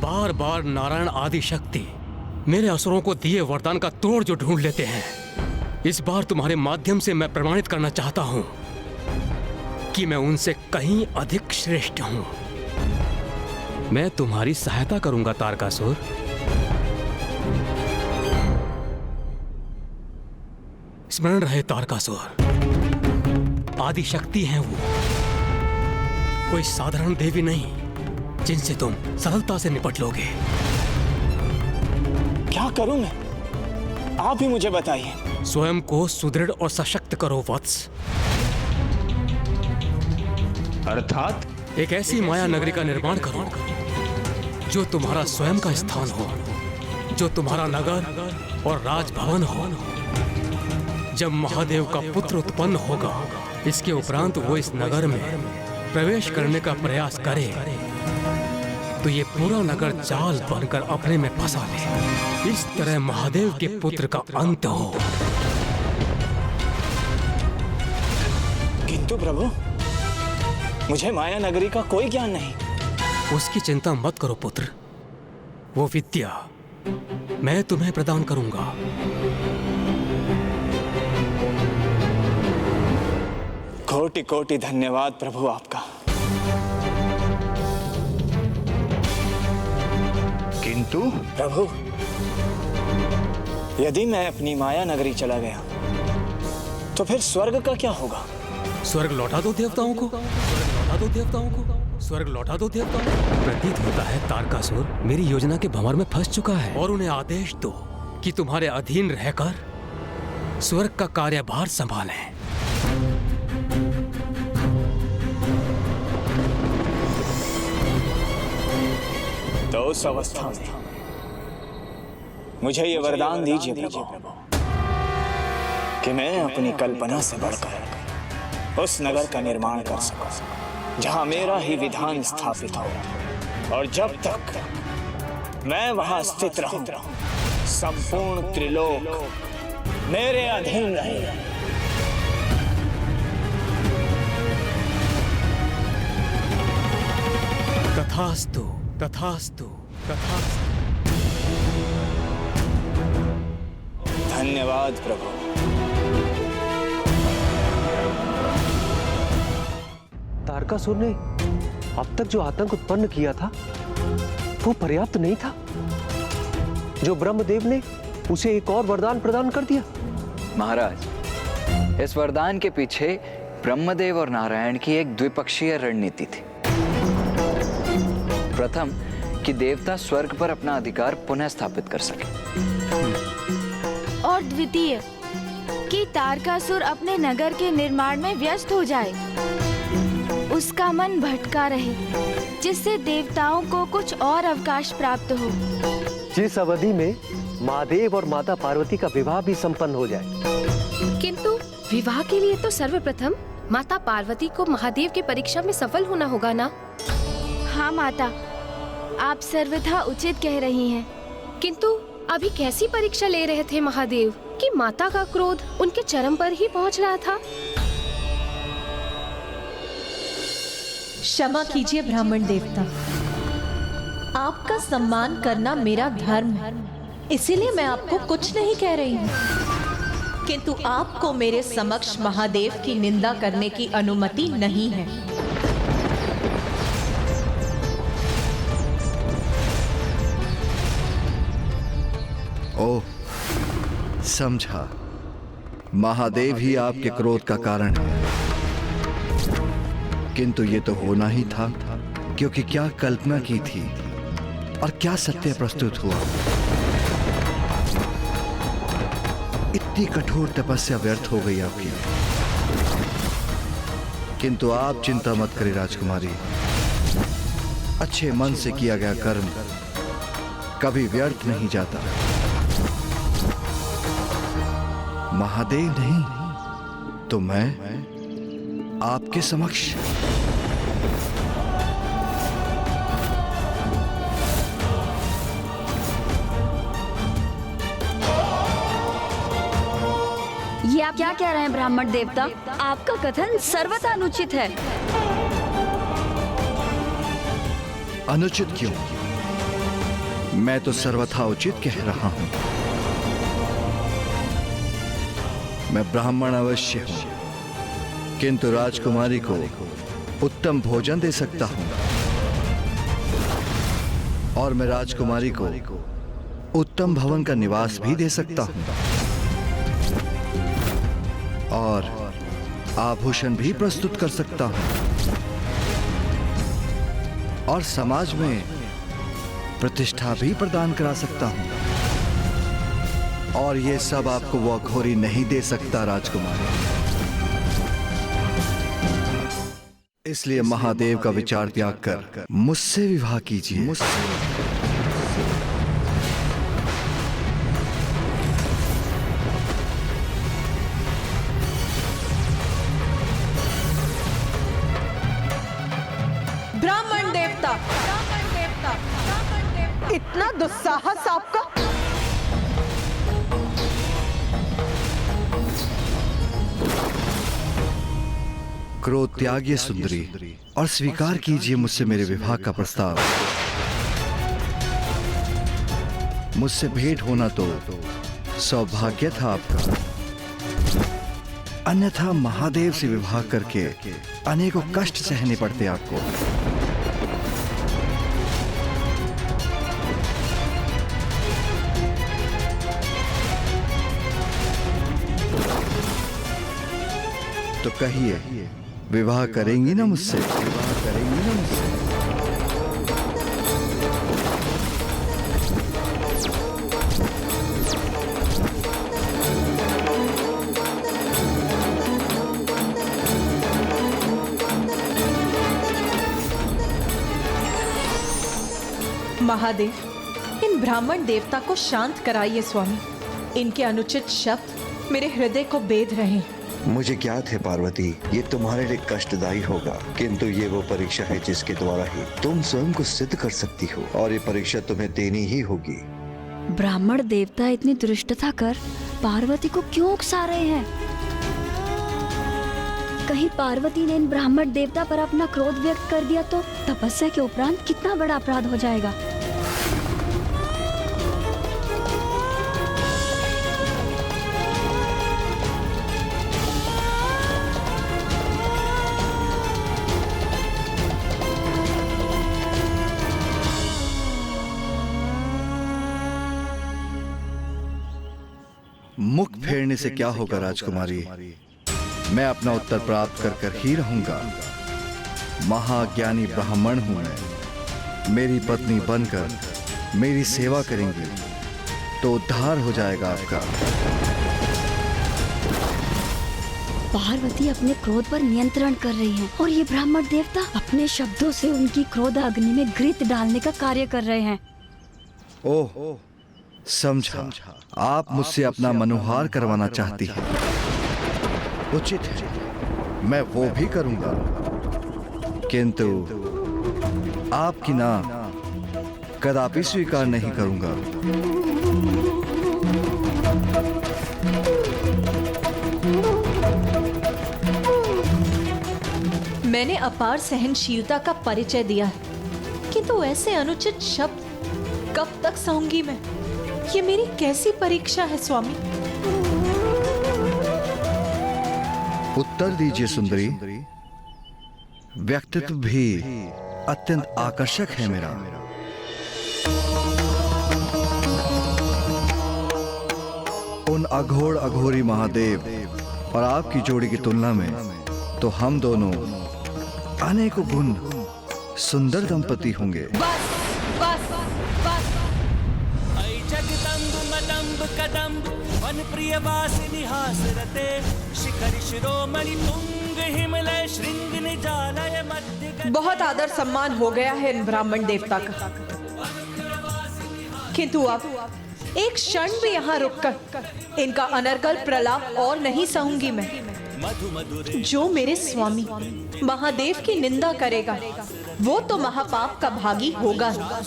बार बार नारायण आदि शक्ति मेरे असुरों को दिए वरदान का तोड़ जो ढूंढ लेते हैं। इस बार तुम्हारे माध्यम से मैं प्रमाणित करना चाहता हूं कि मैं उनसे कहीं अधिक श्रेष्ठ हूं। मैं तुम्हारी सहायता करूंगा तारकासुर। स्मरण रहे तारकासुर, आदि शक्ति हैं वो, कोई साधारण देवी नहीं जिनसे तुम सरलता से निपट लोगे। क्या करूं मैं, आप ही मुझे बताइए। स्वयं को सुदृढ़ और सशक्त करो वत्स। अर्थात एक ऐसी माया नगरी का निर्माण करो जो तुम्हारा स्वयं का स्थान हो, जो तुम्हारा नगर और राजभवन हो। जब महादेव का पुत्र उत्पन्न होगा, इसके उपरांत वो इस नगर में प्रवेश करने का प्रयास करे तो ये पूरा नगर जाल बनकर अपने में फंसा ले। इस तरह महादेव के पुत्र का अंत हो। किंतु प्रभु, मुझे माया नगरी का कोई ज्ञान नहीं। उसकी चिंता मत करो पुत्र, वो विद्या मैं तुम्हें प्रदान करूंगा। कोटि कोटि धन्यवाद प्रभु आपका। किंतु प्रभु, यदि मैं अपनी माया नगरी चला गया तो फिर स्वर्ग का क्या होगा? स्वर्ग लौटा दो देवताओं को, स्वर्ग लौटा दो देवताओं को, स्वर्ग लौटा दो देवताओं को। प्रतीत होता है तारकासुर मेरी योजना के भंवर में फंस चुका है, और उन्हें आदेश दो कि तुम्हारे अधीन रहकर स्वर्ग का कार्यभार संभालें। तो उस अवस्था में मुझे ये वरदान दीजिए प्रभु कि मैं अपनी कल्पना से बढ़कर उस नगर का निर्माण कर सकूं जहां मेरा ही विधान स्थापित हो, और जब तक मैं वहां स्थित रहूं संपूर्ण त्रिलोक मेरे अधीन रहे। तथास्तु, तथास्तु, तथास्तु। धन्यवाद प्रभु। तारकासुर ने अब तक जो आतंक उत्पन्न किया था वो पर्याप्त नहीं था। जो ब्रह्मदेव ने उसे एक और वरदान प्रदान कर दिया। महाराज, इस वरदान के पीछे ब्रह्मदेव और नारायण की एक द्विपक्षीय रणनीति थी। प्रथम कि देवता स्वर्ग पर अपना अधिकार पुनः स्थापित कर सके, और द्वितीय कि तारकासुर अपने नगर के निर्माण में व्यस्त हो जाए, उसका मन भटका रहे, जिससे देवताओं को कुछ और अवकाश प्राप्त हो, जिस अवधि में महादेव और माता पार्वती का विवाह भी संपन्न हो जाए। किंतु विवाह के लिए तो सर्वप्रथम माता पार्वती को महादेव की परीक्षा में सफल होना होगा ना? हाँ माता, आप सर्वथा उचित कह रही हैं। किंतु अभी कैसी परीक्षा ले रहे थे महादेव कि माता का क्रोध उनके चरम पर ही पहुंच रहा था? क्षमा कीजिए ब्राह्मण देवता, आपका सम्मान करना मेरा धर्म है, इसीलिए मैं आपको कुछ नहीं कह रही हूँ। किंतु आपको मेरे समक्ष महादेव की निंदा करने की अनुमति नहीं है। ओह, समझा। महादेव ही आपके क्रोध का कारण है। किंतु ये तो होना ही था, क्योंकि क्या कल्पना की थी और क्या सत्य प्रस्तुत हुआ। इतनी कठोर तपस्या व्यर्थ हो गई आपकी। किंतु आप चिंता मत करें राजकुमारी, अच्छे मन से किया गया कर्म कभी व्यर्थ नहीं जाता। महादेव नहीं तो मैं आपके समक्ष। ये आप क्या कह रहे हैं ब्राह्मण देवता? आपका कथन सर्वथा अनुचित है। अनुचित क्यों? मैं तो सर्वथा उचित कह रहा हूं। मैं ब्राह्मण अवश्य हूं, किंतु राजकुमारी को उत्तम भोजन दे सकता हूं और मैं राजकुमारी को उत्तम भवन का निवास भी दे सकता हूं और आभूषण भी प्रस्तुत कर सकता हूं और समाज में प्रतिष्ठा भी प्रदान करा सकता हूं और ये सब आपको वो अघोरी नहीं दे सकता राजकुमारी। इसलिए महादेव का विचार त्याग कर मुझसे विवाह कीजिए। ब्राह्मण देवता, इतना दुस्साहस आपका? क्रोध त्यागिए सुंदरी और स्वीकार कीजिए मुझसे मेरे विवाह का प्रस्ताव। मुझसे भेंट होना तो सौभाग्य था आपका, अन्यथा महादेव से विवाह करके अनेकों कष्ट सहने पड़ते आपको। तो कहिए, विवाह करेंगी ना मुझसे? विवाह करेंगी ना मुझसे? महादेव, इन ब्राह्मण देवता को शांत कराइए स्वामी। इनके अनुचित शब्द मेरे हृदय को बेध रहे हैं। मुझे ज्ञात है पार्वती, ये तुम्हारे लिए कष्टदायी होगा, किंतु ये वो परीक्षा है जिसके द्वारा ही तुम स्वयं को सिद्ध कर सकती हो और ये परीक्षा तुम्हें देनी ही होगी। ब्राह्मण देवता इतनी दुष्टता कर पार्वती को क्यों उकसा रहे हैं? कहीं पार्वती ने इन ब्राह्मण देवता पर अपना क्रोध व्यक्त कर दिया तो तपस्या के उपरांत कितना बड़ा अपराध हो जाएगा। मुख फेरने से क्या होगा राजकुमारी, मैं अपना उत्तर प्राप्त कर कर ही रहूंगा। महाज्ञानी ब्राह्मण हूं मैं। मेरी पत्नी बनकर मेरी सेवा करेंगी तो उद्धार हो जाएगा आपका। पार्वती अपने क्रोध पर नियंत्रण कर रही हैं और ये ब्राह्मण देवता अपने शब्दों से उनकी क्रोध अग्नि में घृत डालने का कार्य कर रहे हैं। ओह, समझा, आप मुझसे अपना मनोहार करवाना चाहती हैं। उचित है, मैं वो भी करूंगा, किंतु आपकी ना कदापि स्वीकार नहीं करूंगा। मैंने अपार सहनशीलता का परिचय दिया है, किंतु ऐसे अनुचित शब्द कब तक सहूंगी मैं? ये मेरी कैसी परीक्षा है स्वामी? उत्तर दीजिए सुंदरी। व्यक्तित्व भी अत्यंत आकर्षक है मेरा। उन अघोर अघोरी महादेव और आपकी जोड़ी की तुलना में तो हम दोनों अनेकों गुण सुंदर दंपति होंगे। बस बस बस। जगदम्ब मदम्ब कदम्ब वन प्रिय वासिनी हासरते शिखर शिरोमणि तुंग हिमलय श्रृंग निजालय मध्य। बहुत आदर सम्मान हो गया है इन ब्राह्मण देवता का, किंतु अब एक क्षण भी यहाँ रुककर इनका अनर्गल प्रलाप और नहीं सहूंगी मैं। जो मेरे स्वामी महादेव की निंदा करेगा वो तो महापाप का भागी होगा ही।